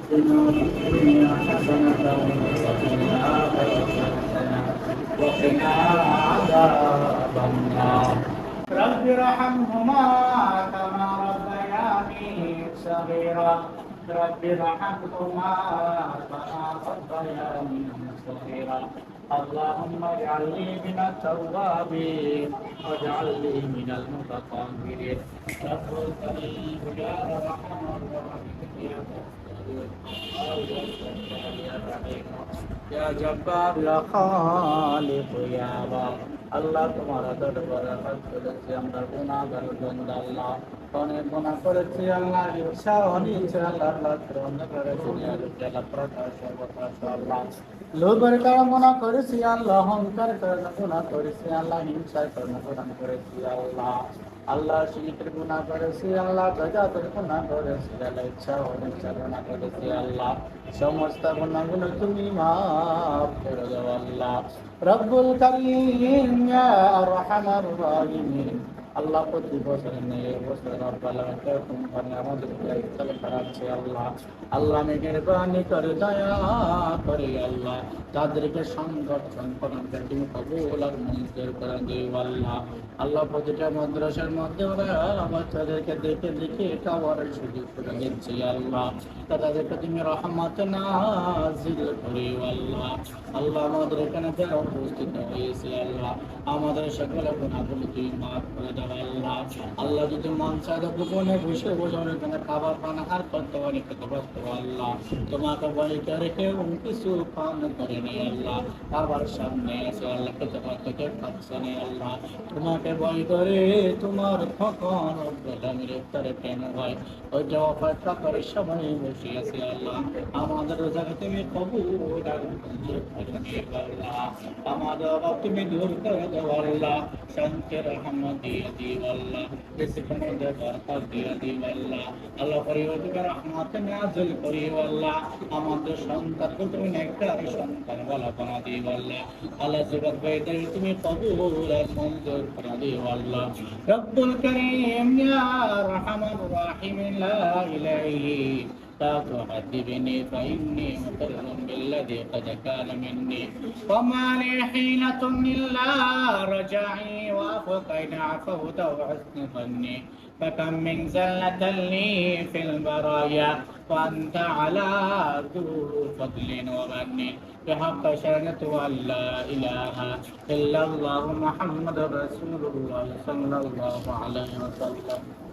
آتنا في الدنيا حسنة وفي الآخرة حسنة وقنا عذاب النار رب ارحمهما كما ربياني صغيرا رب ارحمهما كما ربياني صغيرا اللهم اجعلني من التوابين واجعلني من المتطهرين رب الكريم يا ارحم الراحمين يا جبار يا خالق يا رب আল্লাহ তোমার দরবারে হাত তুলেছি আমরা গুনাহগার বান্দা আল্লাহ অনেক গুনাহ করেছি আল্লাহ ইচ্ছা অনিচ্ছা আল্লাহ করেছি আল্লাহ প্রকাশ আল্লাহ লোভের কারণে গুনাহ করেছি আল্লাহ অহংকার কারণে গুনাহ করেছি আল্লাহ হিংসার কারণে গুনাহ করেছি আল্লাহ আল্লাহ শিরকের গুনাহ করেছি আল্লাহ বেদাতের গুনাহ করেছি আল্লাহ ইচ্ছা অনিচ্ছা গুনাহ করেছি আল্লাহ সমস্ত গুনাহগুলো তুমি মাফ করে দাও আল্লাহ রব্বুল কারীম ইয়া আরহামার রাহিমিন আল্লাহ প্রতি বছর নেই বছর রব্বাল আলামিন আমাদের ইচ্ছা করাচ্ছে আল্লাহ আল্লাহ মেহেরবানি করে দয়া করে আল্লাহ তাদেরকে সংগঠন করুন তুমি কবুল আর মঞ্জুর করে দিও আল্লাহ আল্লাহ প্রতিটা মাদ্রাসার মধ্যে ওরা বাচ্চাদেরকে দেখে দেখে খাওয়ার সুযোগ করে দিচ্ছি আল্লাহ তাদেরকে তুমি রহমত নাজিল করিও আল্লাহ আল্লাহ আমাদের এখানে যারা উপস্থিত হয়েছে আল্লাহ আমাদের সকল গুনাহগুলো তুমি মাফ করে দাও আল্লাহ আল্লাহ যদি মন চায় গোপনে বসে বসে এখানে খাবার পানাহার করতে অনেক কষ্ট আল্লাহ তোমাকে বলি করে কেউ কিছু পান করেনি আল্লাহ আবার সামনে আছে আল্লাহ খেতে পারতে কেউ খাচ্ছে না আল্লাহ তোমাকে ভয় করে তোমার কখন গোলামের উত্তরে কেন হয় ওইটা অপেক্ষা করে সবাই বসে আছে আল্লাহ আমাদের রোজাকে তুমি কবুল আল্লাহ আমাদের অভাব তুমি দূর করে দাও আল্লাহ শান্তি রহমত দিয়ে দিও আল্লাহ রিজিকের মধ্যে বরকত দিয়ে দিও আল্লাহ আল্লাহ পরিবর্তকে রহমত নাযিল করিও আল্লাহ আমাদের সন্তানকে তুমি নেককার সন্তান বলা বানা দিও আল্লাহ আল্লাহ জগৎ বাইতে তুমি কবুল আর মঞ্জুর করে দিও আল্লাহ রব্বুল কারীম ইয়া আরহামার রাহিম লা ইলাহা لا تعذبني فإني مقر بالذي قد كان مني وما لي حيلة إلا رجعي وعفوك إن عفوت وحسن ظني فكم من زلة لي في البرايا وأنت على ذو فضل ومن بحق شهادة أن لا إله إلا الله محمد رسول الله صلى الله عليه وسلم